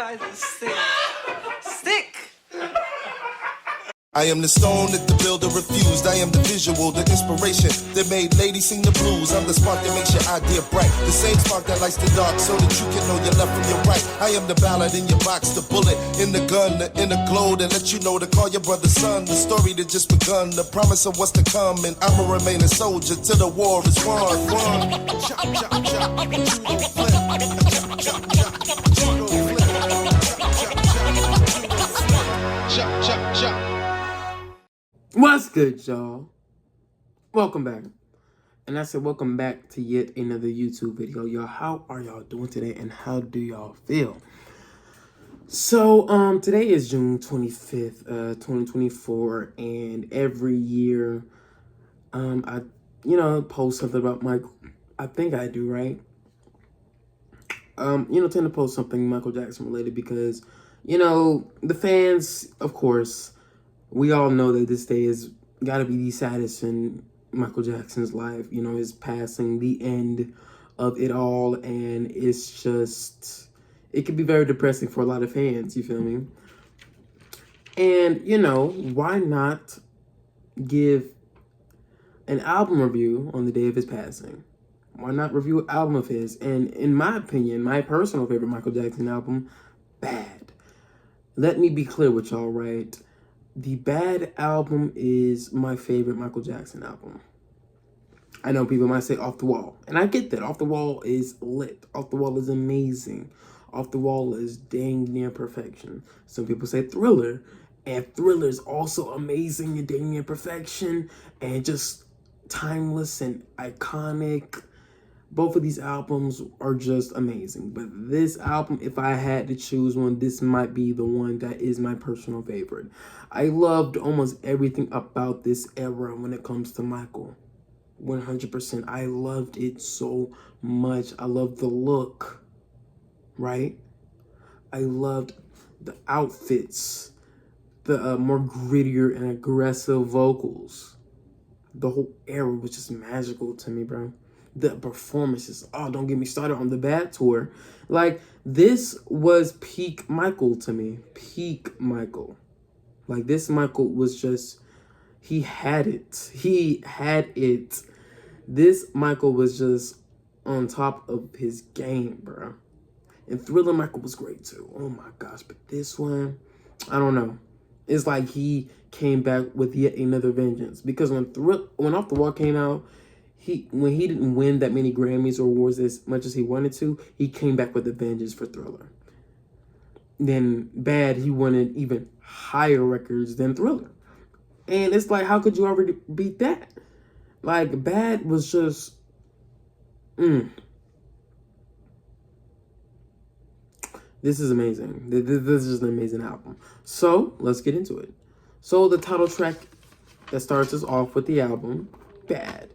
guys are sick. Sick! I am the stone that the builder refused. I am the visual, the inspiration that made ladies sing the blues. I'm the spark that makes your idea bright. The same spark that lights the dark so that you can know your left from your right. I am the ballad in your box, the bullet in the gun, the inner glow that let you know to call your brother son. The story that just begun, the promise of what's to come. And I'ma remain a soldier till the war is won. Chop, chop, chop, judo flip. Chop, chop, chop, judo flip. Chop, chop, chop. What's good, y'all? Welcome back. And I said welcome back to yet another YouTube video. Y'all, how are y'all doing today and how do y'all feel? So, today is June 25th, 2024, and every year, I, post something about Michael. I think I do, right? Tend to post something Michael Jackson related because, the fans, of course, we all know that this day has got to be the saddest in Michael Jackson's life. His passing, the end of it all, and it's just, it can be very depressing for a lot of fans, you feel me? And, why not give an album review on the day of his passing? Why not review an album of his? And in my opinion, my personal favorite Michael Jackson album, Bad. Let me be clear with y'all, right? The Bad album is my favorite Michael Jackson album. I know people might say Off the Wall, and I get that. Off the Wall is lit. Off the Wall is amazing. Off the Wall is dang near perfection. Some people say Thriller, and Thriller is also amazing and dang near perfection, and just timeless and iconic. Both of these albums are just amazing. But this album, if I had to choose one, this might be the one that is my personal favorite. I loved almost everything about this era when it comes to Michael. 100%. I loved it so much. I loved the look, right? I loved the outfits, the more grittier and aggressive vocals. The whole era was just magical to me, bro. The performances, don't get me started on the Bad tour. Like, this was peak Michael to me. Peak Michael. Like, this Michael was just, he had it. He had it. This Michael was just on top of his game, bro. And Thriller Michael was great too. Oh my gosh, but this one, I don't know. It's like he came back with yet another vengeance. Because when Off the Wall came out, when he didn't win that many Grammys or awards as much as he wanted to, he came back with a vengeance for Thriller. Then Bad, he wanted even higher records than Thriller. And it's like, how could you ever beat that? Like, Bad was just, This is amazing. This is an amazing album. So, let's get into it. So, the title track that starts us off with the album, Bad.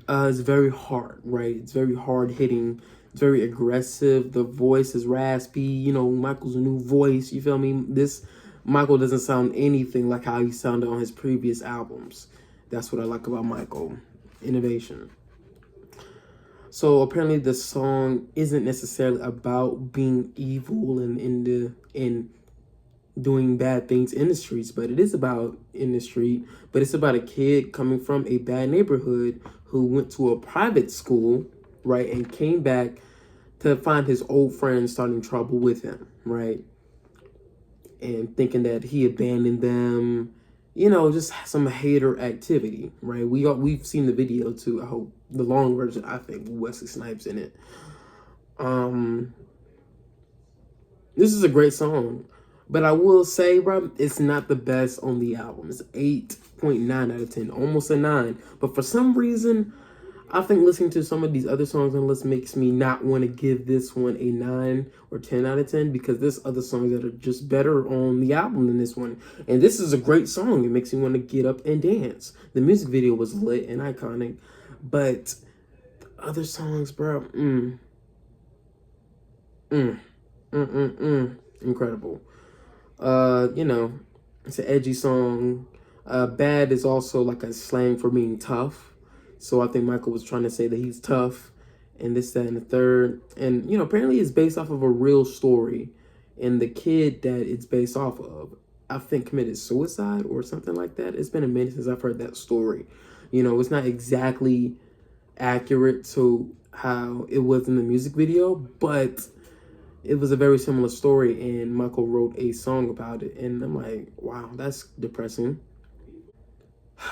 It's very hard, right? It's very hard hitting. It's very aggressive. The voice is raspy. Michael's new voice. You feel me? This Michael doesn't sound anything like how he sounded on his previous albums. That's what I like about Michael. Innovation. So apparently the song isn't necessarily about being evil and doing bad things in the streets, but it is about in the street. But it's about a kid coming from a bad neighborhood who went to a private school, right, and came back to find his old friends starting trouble with him, right, and thinking that he abandoned them, just some hater activity, right? We've seen the video too. I hope the long version. I think Wesley Snipes in it. This is a great song. But I will say, bro, it's not the best on the album. It's 8.9 out of 10, almost a 9. But for some reason, I think listening to some of these other songs on the list makes me not want to give this one a 9 or 10 out of 10 because there's other songs that are just better on the album than this one. And this is a great song. It makes me want to get up and dance. The music video was lit and iconic. But the other songs, bro, incredible. It's an edgy song. Bad is also like a slang for being tough. So I think Michael was trying to say that he's tough and this, that, and the third. And, apparently it's based off of a real story. And the kid that it's based off of, I think, committed suicide or something like that. It's been a minute since I've heard that story. You know, it's not exactly accurate to how it was in the music video, but it was a very similar story, and Michael wrote a song about it. And I'm like, wow, that's depressing.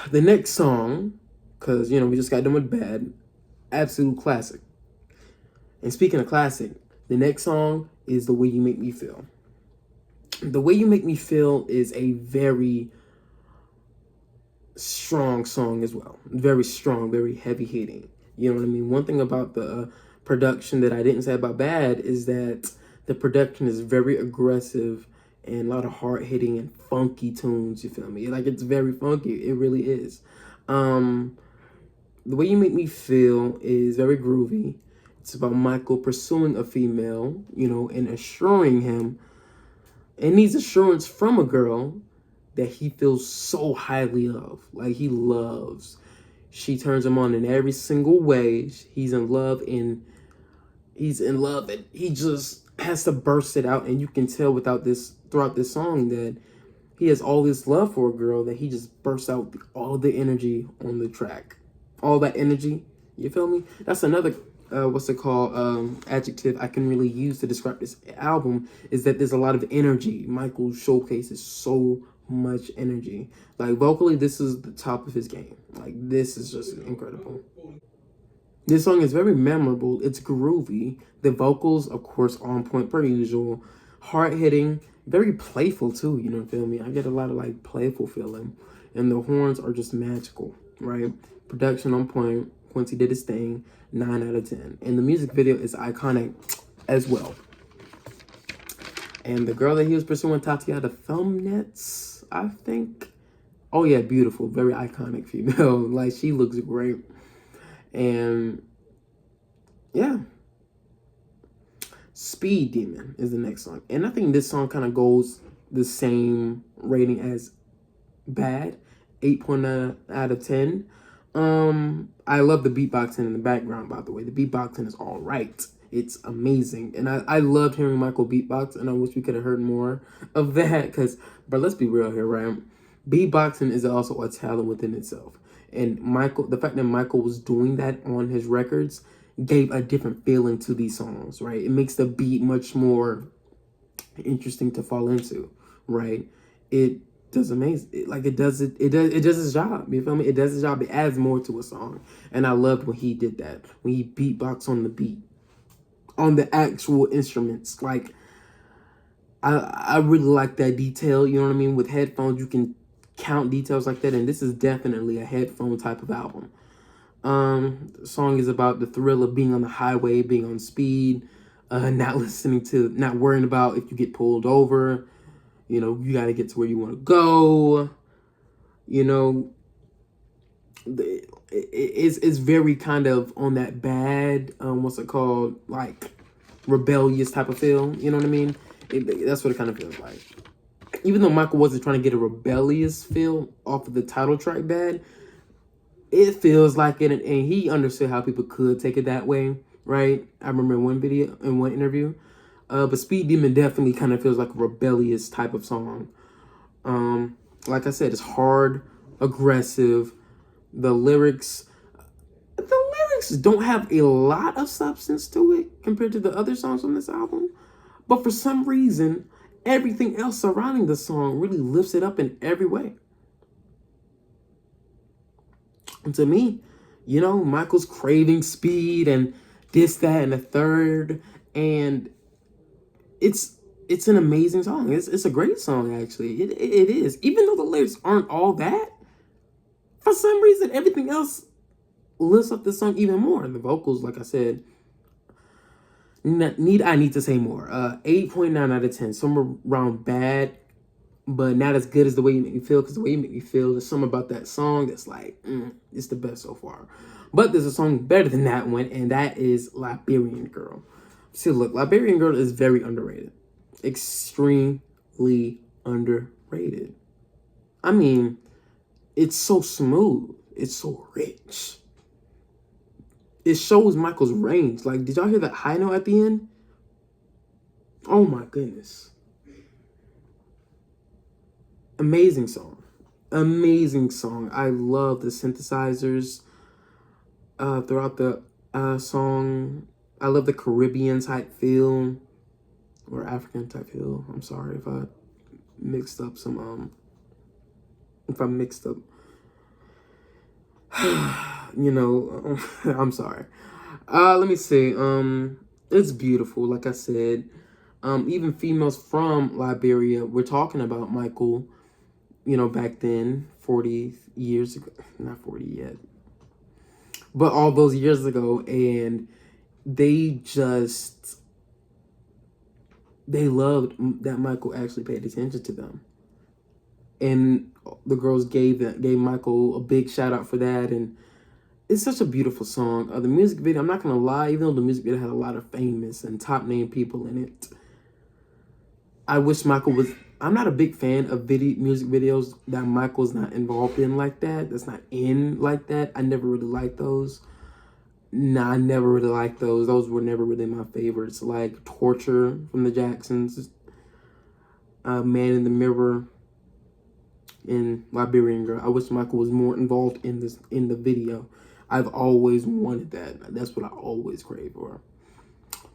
The next song, because, you know, we just got done with Bad, absolute classic. And speaking of classic, the next song is The Way You Make Me Feel. The Way You Make Me Feel is a very strong song as well. Very strong, very heavy hitting. You know what I mean? One thing about the production that I didn't say about Bad is that the production is very aggressive and a lot of hard hitting and funky tunes. You feel me? Like, it's very funky. It really is. The Way You Make Me Feel is very groovy. It's about Michael pursuing a female, you know, and assuring him, and needs assurance from a girl that he feels so highly of. Like, he loves. She turns him on in every single way. He's in love, and he just has to burst it out. And you can tell throughout this song that he has all this love for a girl, that he just bursts out all the energy on the track. All that energy. You feel me? That's another adjective I can really use to describe this album, is that there's a lot of energy. Michael showcases so much energy. Like, vocally, this is the top of his game. Like, this is just incredible. This song is very memorable. It's groovy. The vocals, of course, on point per usual. Hard-hitting. Very playful, too. You know what I feel me? I get a lot of, like, playful feeling. And the horns are just magical, right? Production on point. Quincy did his thing. 9 out of 10. And the music video is iconic as well. And the girl that he was pursuing, Tatiana Thumbnets, I think. Oh yeah, beautiful. Very iconic female. Like, she looks great. And yeah. Speed Demon is the next song. And I think this song kind of goes the same rating as Bad. 8.9 out of 10. I love the beatboxing in the background, by the way. The beatboxing is all right. It's amazing. And I loved hearing Michael beatbox, and I wish we could have heard more of that. But let's be real here, right? Beatboxing is also a talent within itself. And the fact that Michael was doing that on his records gave a different feeling to these songs, right? It makes the beat much more interesting to fall into, right? It does amazing. It does its job. You feel me? It does its job. It adds more to a song. And I loved when he did that. When he beatboxed on the beat. On the actual instruments. Like, I really like that detail. You know what I mean? With headphones, you can count details like that. And this is definitely a headphone type of album. The song is about the thrill of being on the highway, being on speed, not worrying about if you get pulled over. You know, you got to get to where you want to go. You know, it's very kind of on that Bad, like, rebellious type of feel. You know what I mean? That's what it kind of feels like. Even though Michael wasn't trying to get a rebellious feel off of the title track Bad, it feels like it, and he understood how people could take it that way, right? I remember in one interview. But Speed Demon definitely kind of feels like a rebellious type of song. Like I said, it's hard, aggressive. The lyrics don't have a lot of substance to it compared to the other songs on this album. But for some reason, everything else surrounding the song really lifts it up in every way. And to me, you know, Michael's craving speed and this, that, and the third. And it's an amazing song. It's a great song, actually. It is. Even though the lyrics aren't all that, for some reason, everything else lifts up the song even more. And the vocals, like I said, I need to say more. 8.9 out of 10. Somewhere around Bad, but not as good as The Way You Make Me Feel, because The Way You Make Me Feel, there's something about that song that's like, it's the best so far. But there's a song better than that one, and that is Liberian Girl. See, look, Liberian Girl is very underrated. Extremely underrated. I mean, it's so smooth. It's so rich. It shows Michael's range. Like, did y'all hear that high note at the end? Oh my goodness. Amazing song. Amazing song. I love the synthesizers throughout the song. I love the Caribbean type feel or African type feel. I'm sorry if I mixed up some I'm sorry. Let me see. It's beautiful, like I said. Even females from Liberia were talking about Michael, back then, 40 years ago. Not 40 yet. But all those years ago, and they loved that Michael actually paid attention to them. And the girls gave Michael a big shout out for that, and it's such a beautiful song. The music video, I'm not gonna lie, even though the music video had a lot of famous and top name people in it, I wish Michael was. I'm not a big fan of music videos that Michael's not involved in like that. That's not in like that. I never really liked those. Nah, I never really liked those. Those were never really my favorites. Like Torture from the Jacksons, Man in the Mirror, and Liberian Girl. I wish Michael was more involved in the video. I've always wanted that. That's what I always crave for.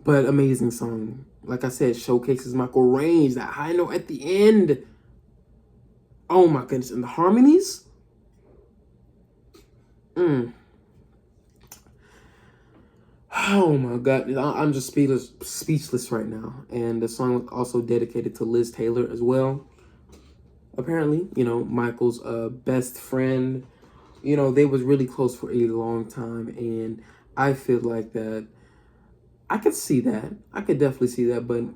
But amazing song. Like I said, showcases Michael range. That high note at the end. Oh my goodness. And the harmonies. Oh my God. I'm just speechless right now. And the song was also dedicated to Liz Taylor as well. Apparently, Michael's best friend. They was really close for a long time. And I feel like that. I could see that. I could definitely see that. But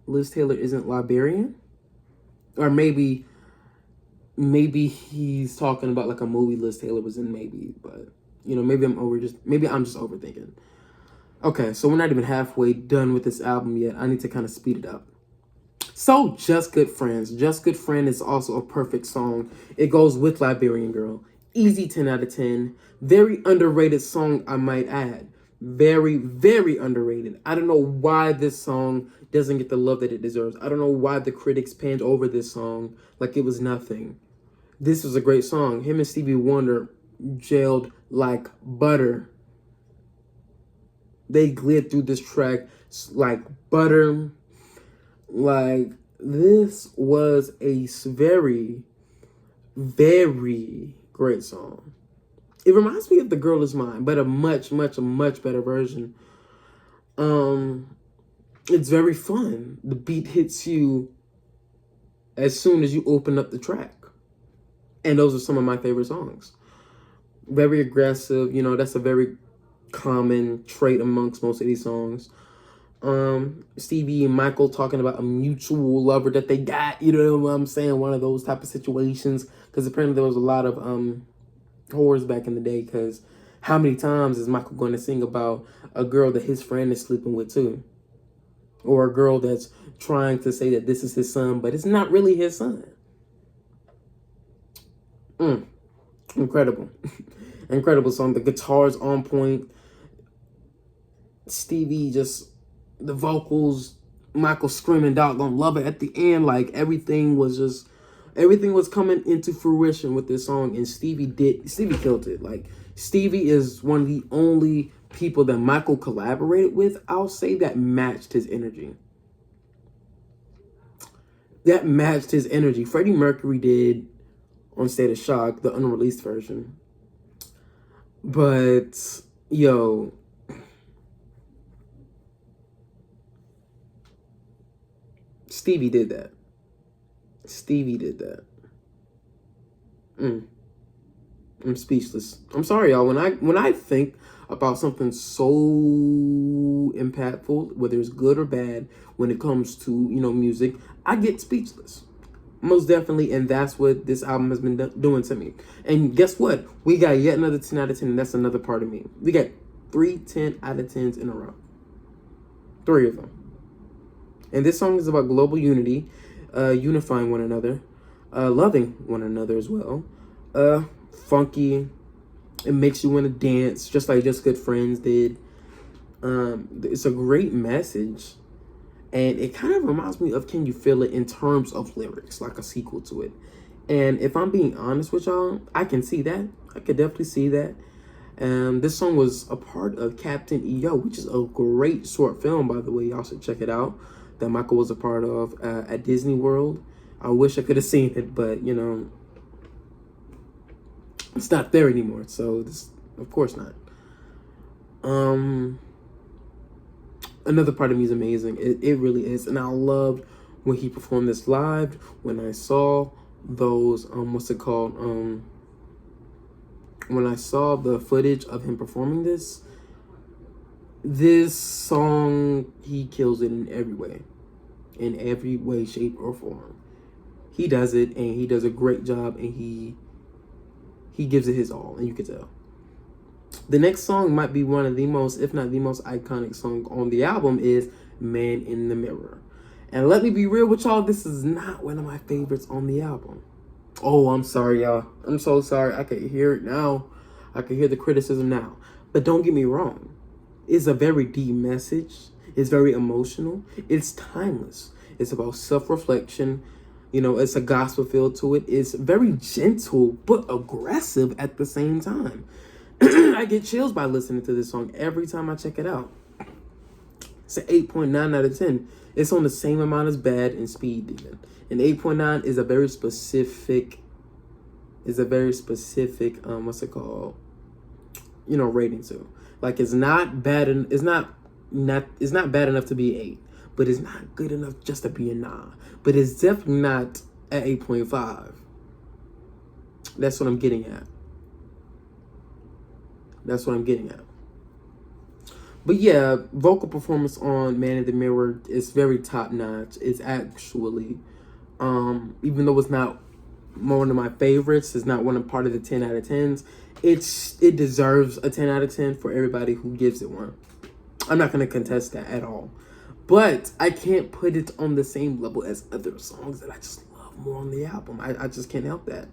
Liz Taylor isn't Liberian. Or maybe he's talking about like a movie Liz Taylor was in, maybe. But, maybe I'm just overthinking. Okay, so we're not even halfway done with this album yet. I need to kind of speed it up. So, Just Good Friends. Just Good Friend is also a perfect song. It goes with Liberian Girl. Easy 10 out of 10. Very underrated song, I might add. Very, very underrated. I don't know why this song doesn't get the love that it deserves. I don't know why the critics panned over this song like it was nothing. This was a great song. Him and Stevie Wonder gelled like butter. They glid through this track like butter. Like, this was a very, very great song. It reminds me of The Girl Is Mine, but a much better version. It's very fun. The beat hits you as soon as you open up the track. And those are some of my favorite songs. Very aggressive. That's a very common trait amongst most of these songs. Stevie and Michael talking about a mutual lover that they got. You know what I'm saying? One of those type of situations. Because apparently there was a lot of whores back in the day, because how many times is Michael going to sing about a girl that his friend is sleeping with too? Or a girl that's trying to say that this is his son, but it's not really his son. Incredible. Incredible song. The guitar's on point. Stevie the vocals, Michael screaming doggone love it at the end. Like, everything was coming into fruition with this song, and Stevie killed it. Like, Stevie is one of the only people that Michael collaborated with, I'll say, that matched his energy. Freddie Mercury did on State of Shock, the unreleased version. But, Stevie did that. I'm speechless. I'm sorry, y'all. When I think about something so impactful, whether it's good or bad, when it comes to, music, I get speechless. Most definitely, and that's what this album has been doing to me. And guess what? We got yet another 10 out of 10, and that's another part of me. We got 3 10 out of 10s in a row. 3 of them. And this song is about global unity, unifying one another, loving one another as well. Funky. It makes you want to dance, just like Just Good Friends did. It's a great message. And it kind of reminds me of Can You Feel It in terms of lyrics, like a sequel to it. And if I'm being honest with y'all, I can see that. I could definitely see that. This song was a part of Captain EO, which is a great short film, by the way. Y'all should check it out, that Michael was a part of at Disney World. I wish I could have seen it, but, you know, it's not there anymore. So, this, of course not. Another part of me is amazing. It really is. And I loved when he performed this live, when I saw those, what's it called? When I saw the footage of him performing this song, he kills it in every way. In every way, shape, or form. He does it, and he does a great job, and he gives it his all, and you can tell. The next song might be one of the most, if not the most iconic song on the album, is Man in the Mirror. And let me be real with y'all, this is not one of my favorites on the album. Oh, I'm sorry, y'all. I'm so sorry. I can hear it now. I can hear the criticism now. But don't get me wrong. It's a very deep message. It's very emotional. It's timeless. It's about self-reflection. You know, it's a gospel feel to it. It's very gentle, but aggressive at the same time. I get chills by listening to this song every time I check it out. It's an 8.9 out of 10. It's on the same amount as Bad and Speed Demon. And 8.9 is a very specific, what's it called? You know, rating too. Like, it's not bad, it's not bad enough to be 8, but it's not good enough just to be a 9. But it's definitely not at 8.5. That's what I'm getting at. But yeah, vocal performance on Man in the Mirror is very top notch. It's actually, even though it's not one of my favorites, it's not part of the 10 out of 10s, it deserves a 10 out of 10 for everybody who gives it one. I'm not going to contest that at all. But I can't put it on the same level as other songs that I just love more on the album. I just can't help that.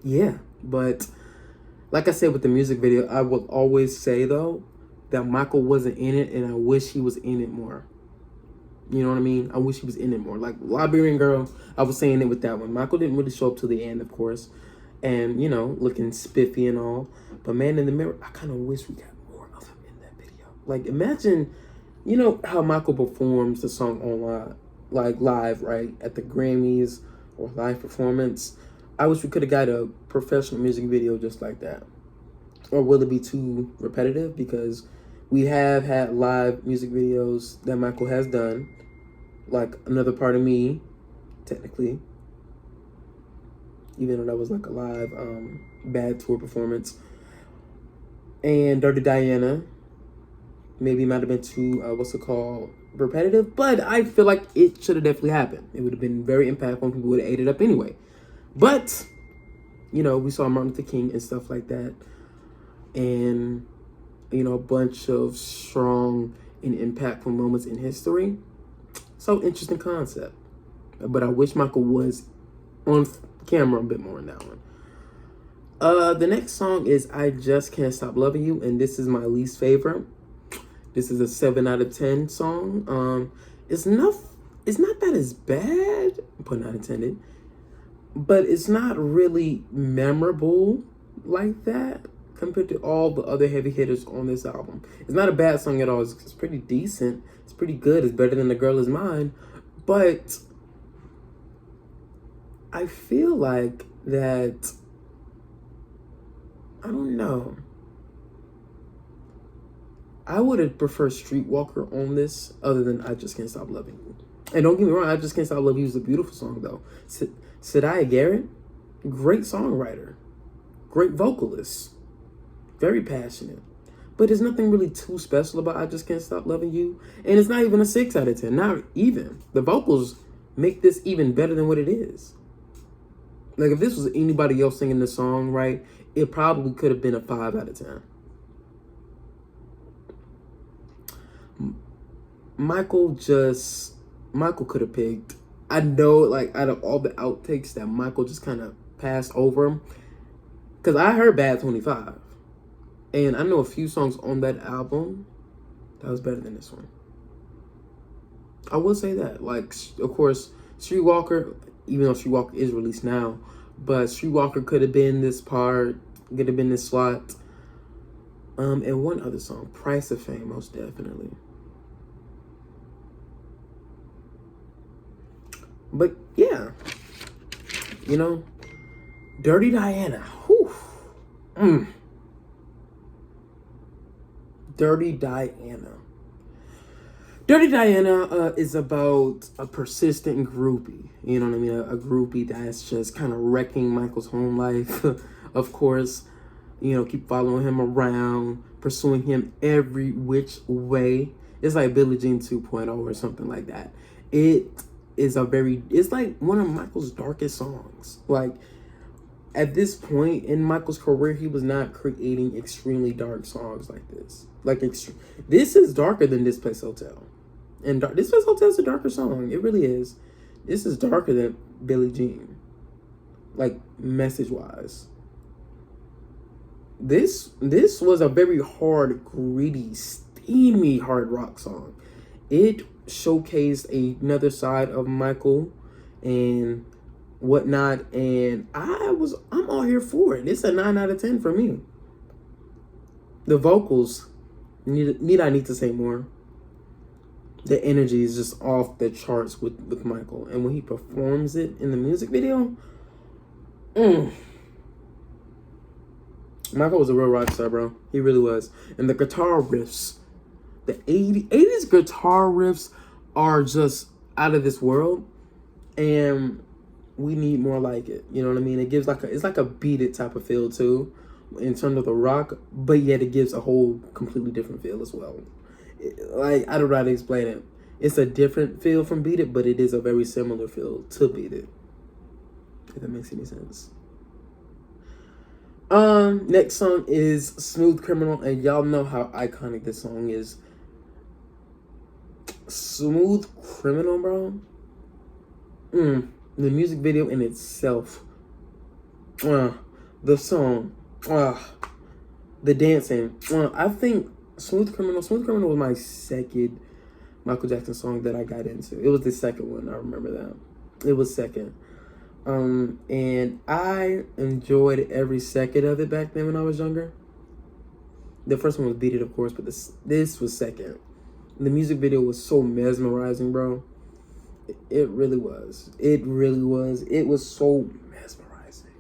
Yeah, but like I said with the music video, I will always say, though, that Michael wasn't in it, and I wish he was in it more. You know what I mean? I wish he was in it more. Like Liberian Girl, I was saying it with that one. Michael didn't really show up till the end, of course, and, you know, looking spiffy and all. But Man in the Mirror, I kind of wish we got more of him in that video. Like, imagine, you know, how Michael performs the song on live, right? At the Grammys or live performance. I wish we could have got a professional music video just like that. Or will it be too repetitive? Because we have had live music videos that Michael has done. Like Another Part of Me, technically. Even though that was like a live Bad tour performance. And Dirty Diana. Maybe might have been too, repetitive. But I feel like it should have definitely happened. It would have been very impactful and people would have ate it up anyway. But, you know, we saw Martin Luther King and stuff like that. And, you know, a bunch of strong and impactful moments in history. So, interesting concept. But I wish Michael was on camera a bit more in that one. The next song is I Just Can't Stop Loving You. And this is my least favorite. This is a 7 out of 10 song. It's not that it's bad, pun not intended. But it's not really memorable like that compared to all the other heavy hitters on this album. It's not a bad song at all. It's pretty decent. It's pretty good. It's better than The Girl Is Mine. But I feel like that, I don't know. I would have preferred Streetwalker on this other than I Just Can't Stop Loving You. And don't get me wrong, I Just Can't Stop Loving You is a beautiful song, though. Sadiya Garrett, great songwriter, great vocalist, very passionate. But there's nothing really too special about I Just Can't Stop Loving You. And it's not even a 6 out of 10, not even. The vocals make this even better than what it is. Like, if this was anybody else singing the song, right, it probably could have been a 5 out of 10. Michael could have picked. I know, like, out of all the outtakes that Michael just kind of passed over him. Because I heard Bad 25. And I know a few songs on that album That was better than this one. I will say that. Like, of course, Streetwalker, even though Streetwalker is released now, but Streetwalker could have been this part, could have been this slot. And one other song, Price of Fame, most definitely. But yeah, you know, Dirty Diana. Whew. Dirty Diana. Dirty Diana is about a persistent groupie. You know what I mean? A groupie that's just kind of wrecking Michael's home life. Of course, you know, keep following him around, pursuing him every which way. It's like Billie Jean 2.0 or something like that. It's like one of Michael's darkest songs. Like, at this point in Michael's career, he was not creating extremely dark songs like this. Like, this is darker than This Place Hotel. And This Place Hotel is a darker song. It really is. This is darker than Billie Jean. Like, message-wise. This was a very hard, gritty, steamy hard rock song. It showcased another side of Michael and whatnot, and I'm all here for it. It's a 9 out of 10 for me. The vocals, need I need to say more? The energy is just off the charts with Michael, and when he performs it in the music video, Michael was a real rock star, bro. He really was. And the guitar riffs, the 80s guitar riffs are just out of this world, and we need more like it. You know what I mean? It gives it's like a Beat It type of feel too, in terms of the rock, but yet it gives a whole completely different feel as well. Like, I don't know how to explain it. It's a different feel from Beat It, but it is a very similar feel to Beat It. If that makes any sense. Next song is Smooth Criminal, and y'all know how iconic this song is. Smooth Criminal, bro. The music video in itself. The song. The dancing. I think Smooth Criminal was my second Michael Jackson song that I got into. It was the second one, I remember that. It was second. And I enjoyed every second of it back then when I was younger. The first one was Beat It, of course, but this was second. The music video was so mesmerizing, bro. It really was. It really was. It was so mesmerizing.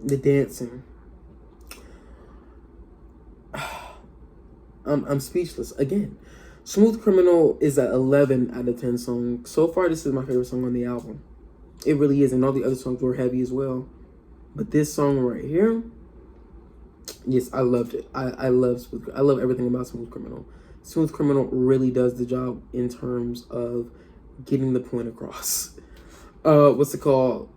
The dancing. I'm speechless. Again, Smooth Criminal is an 11 out of 10 song. So far, this is my favorite song on the album. It really is. And all the other songs were heavy as well. But this song right here, yes, I loved it. I love everything about Smooth Criminal. Smooth Criminal really does the job in terms of getting the point across. What's it called?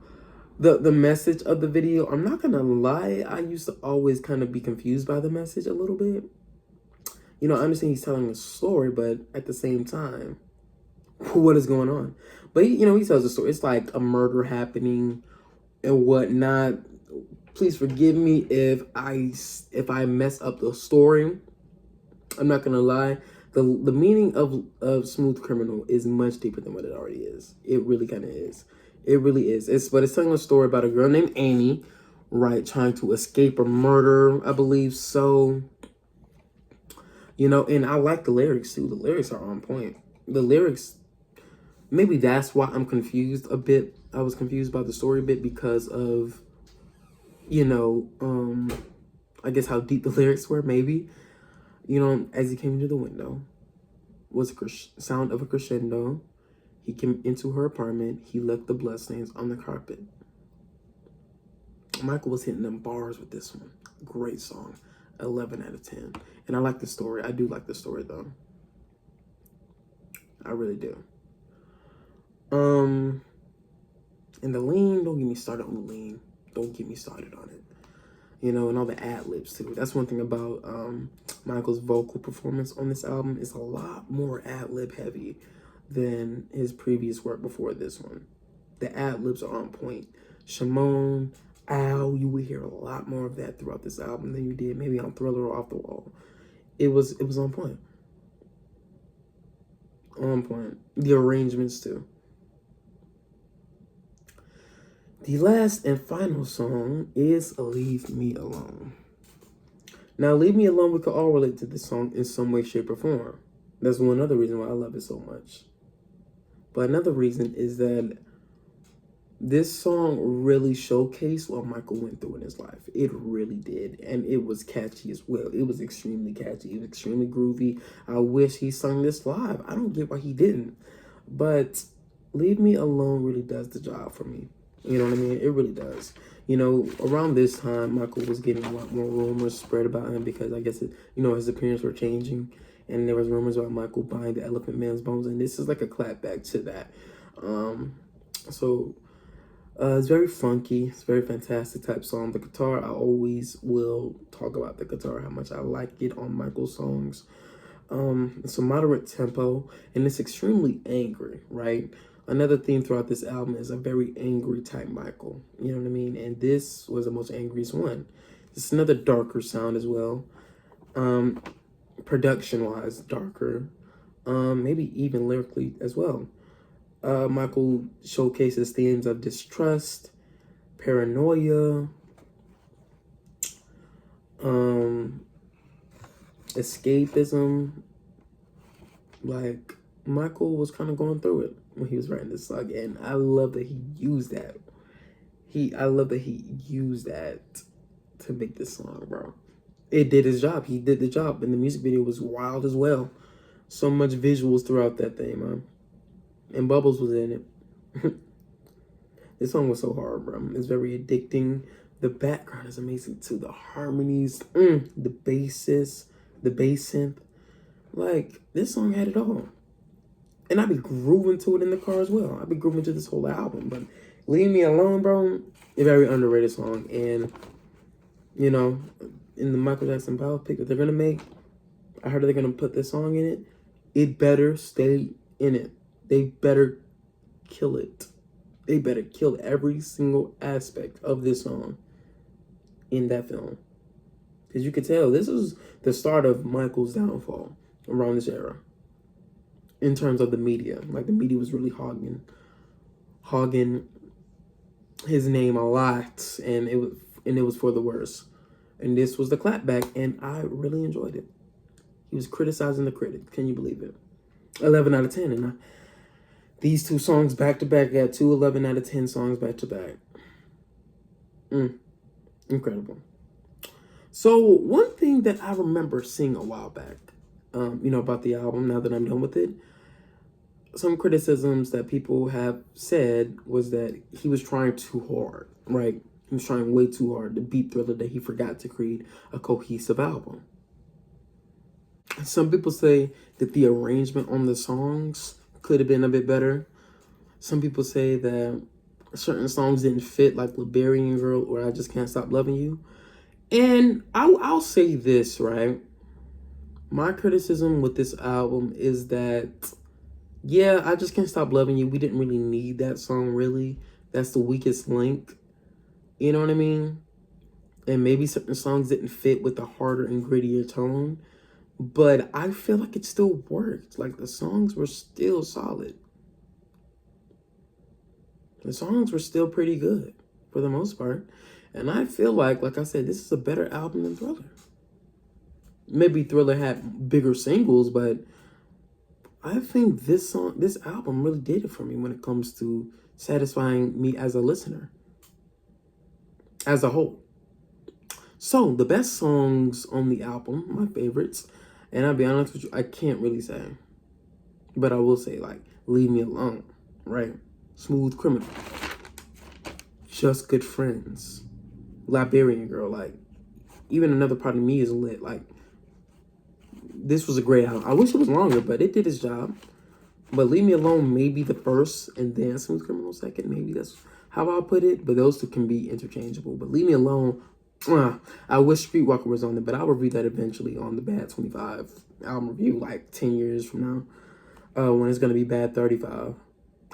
The message of the video, I'm not gonna lie, I used to always kind of be confused by the message a little bit. You know, I understand he's telling a story, but at the same time, what is going on? But he tells a story. It's like a murder happening and whatnot. Please forgive me if I mess up the story. I'm not gonna lie. The meaning of Smooth Criminal is much deeper than what it already is. It really kind of is. It really is. But it's telling a story about a girl named Annie, right, trying to escape a murder, I believe so. You know, and I like the lyrics too. The lyrics are on point. The lyrics, maybe that's why I'm confused a bit. I was confused by the story a bit because of, you know, I guess how deep the lyrics were, maybe. You know, as he came into the window, was a sound of a crescendo. He came into her apartment. He left the bloodstains on the carpet. Michael was hitting them bars with this one. Great song. 11 out of 10. And I like the story. I do like the story, though. I really do. And the lean, don't get me started on the lean. Don't get me started on it. You know, and all the ad-libs, too. That's one thing about Michael's vocal performance on this album. Is a lot more ad-lib heavy than his previous work before this one. The ad-libs are on point. Shimon, Ow, you would hear a lot more of that throughout this album than you did maybe on Thriller or Off the Wall. It was on point. On point. The arrangements too. The last and final song is Leave Me Alone. Now, Leave Me Alone, we could all relate to this song in some way, shape, or form. That's one other reason why I love it so much. But another reason is that this song really showcased what Michael went through in his life. It really did. And it was catchy as well. It was extremely catchy. It was extremely groovy. I wish he sung this live. I don't get why he didn't. But Leave Me Alone really does the job for me. You know what I mean? It really does. You know, around this time, Michael was getting a lot more rumors spread about him because I guess, his appearance were changing. And there was rumors about Michael buying the Elephant Man's bones. And this is like a clapback to that. It's very funky. It's a very fantastic type song. The guitar, I always will talk about the guitar, how much I like it on Michael's songs. It's a moderate tempo, and it's extremely angry, right? Another theme throughout this album is a very angry type Michael. You know what I mean? And this was the most angriest one. It's another darker sound as well. Production-wise, darker. Maybe even lyrically as well. Michael showcases themes of distrust, paranoia, escapism. Like, Michael was kind of going through it when he was writing this song, and I love that he used that. I love that he used that to make this song, bro. It did his job. He did the job, and the music video was wild as well. So much visuals throughout that thing, man. And Bubbles was in it. This song was so hard, bro. It's very addicting. The background is amazing too. The harmonies, the basses, the bass synth. Like, this song had it all. And I'd be grooving to it in the car as well. I'd be grooving to this whole album. But Leave Me Alone, bro, a very underrated song. And, in the Michael Jackson biopic that they're going to make, I heard they're going to put this song in it. It better stay in it. They better kill it. They better kill every single aspect of this song in that film. Because you could tell this was the start of Michael's downfall around this era. In terms of the media. Like, the media was really hogging his name a lot. And it was for the worse. And this was the clapback. And I really enjoyed it. He was criticizing the critic. Can you believe it? 11 out of 10. And these two songs back to back got 2 11 out of 10 songs back to back. Incredible. So one thing that I remember seeing a while back, about the album, now that I'm done with it, some criticisms that people have said was that he was trying too hard, right? He was trying way too hard to beat Thriller, that he forgot to create a cohesive album. Some people say that the arrangement on the songs could have been a bit better. Some people say that certain songs didn't fit, like Liberian Girl or I Just Can't Stop Loving You. And I'll say this, right? My criticism with this album is that, yeah, I Just Can't Stop Loving You, we didn't really need that song, really. That's the weakest link. You know what I mean? And maybe certain songs didn't fit with the harder and grittier tone. But I feel like it still worked. Like, the songs were still solid. The songs were still pretty good for the most part. And I feel like I said, this is a better album than Thriller. Maybe Thriller had bigger singles, but I think this album really did it for me when it comes to satisfying me as a listener. As a whole. So, the best songs on the album, my favorites, and I'll be honest with you, I can't really say. But I will say, like, Leave Me Alone, right? Smooth Criminal. Just Good Friends. Liberian Girl, like, even Another Part of Me is lit. Like, this was a great album. I wish it was longer, but it did its job. But Leave Me Alone may be the first, and then Smooth Criminal second. Maybe that's how I'll put it. But those two can be interchangeable. But Leave Me Alone, I wish Streetwalker was on there, but I'll review that eventually on the Bad 25 album review, like 10 years from now, when it's going to be Bad 35.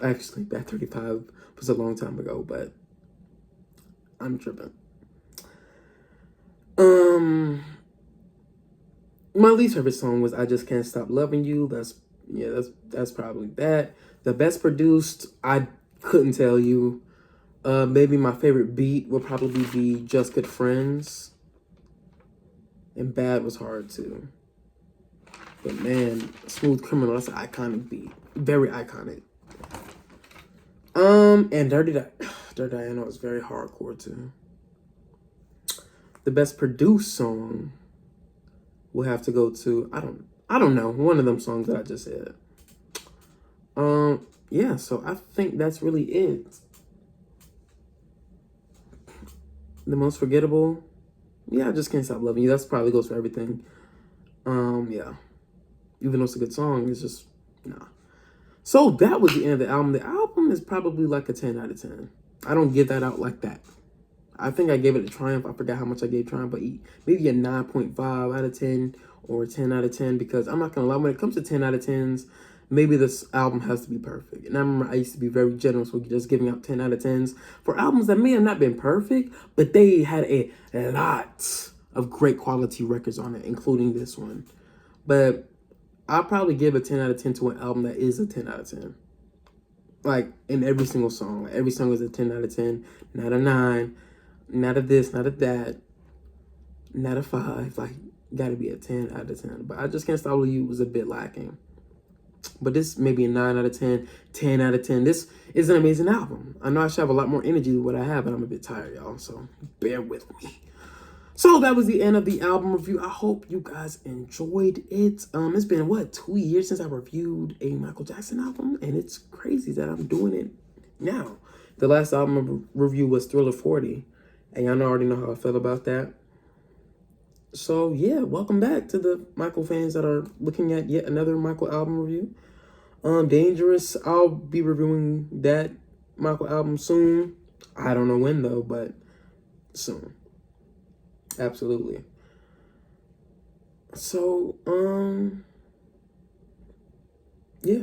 Actually, Bad 35 was a long time ago, but I'm tripping. My least favorite song was "I Just Can't Stop Loving You." That's probably that. The best produced, I couldn't tell you. Maybe my favorite beat would probably be "Just Good Friends," and "Bad" was hard too. But man, "Smooth Criminal," that's an iconic beat, very iconic. And Dirty Diana was very hardcore too. The best produced song will have to go to I don't know, one of them songs that I just said. Yeah, so I think that's really it. The most forgettable, yeah, I Just Can't Stop Loving You. That's probably goes for everything. Yeah. Even though it's a good song, it's just nah. So that was the end of the album. The album is probably like a 10 out of 10. I don't give that out like that. I think I gave it a Triumph. I forgot how much I gave Triumph, but maybe a 9.5 out of 10 or 10 out of 10, because I'm not going to lie, when it comes to 10 out of 10s, maybe this album has to be perfect. And I remember I used to be very generous with just giving out 10 out of 10s for albums that may have not been perfect, but they had a lot of great quality records on it, including this one. But I'll probably give a 10 out of 10 to an album that is a 10 out of 10. Like, in every single song. Like, every song is a 10 out of 10, not a 9. Not a this, not a that, not a 5. Like, gotta be a 10 out of 10. But I Just Can't Stop Loving You was a bit lacking. But this may be a 9 out of 10, 10 out of 10. This is an amazing album. I know I should have a lot more energy than what I have, but I'm a bit tired, y'all. So bear with me. So that was the end of the album review. I hope you guys enjoyed it. It's been, 2 years since I reviewed a Michael Jackson album? And it's crazy that I'm doing it now. The last album review was Thriller 40. And y'all already know how I feel about that. So, yeah, welcome back to the Michael fans that are looking at yet another Michael album review. Dangerous, I'll be reviewing that Michael album soon. I don't know when, though, but soon. Absolutely. So, yeah.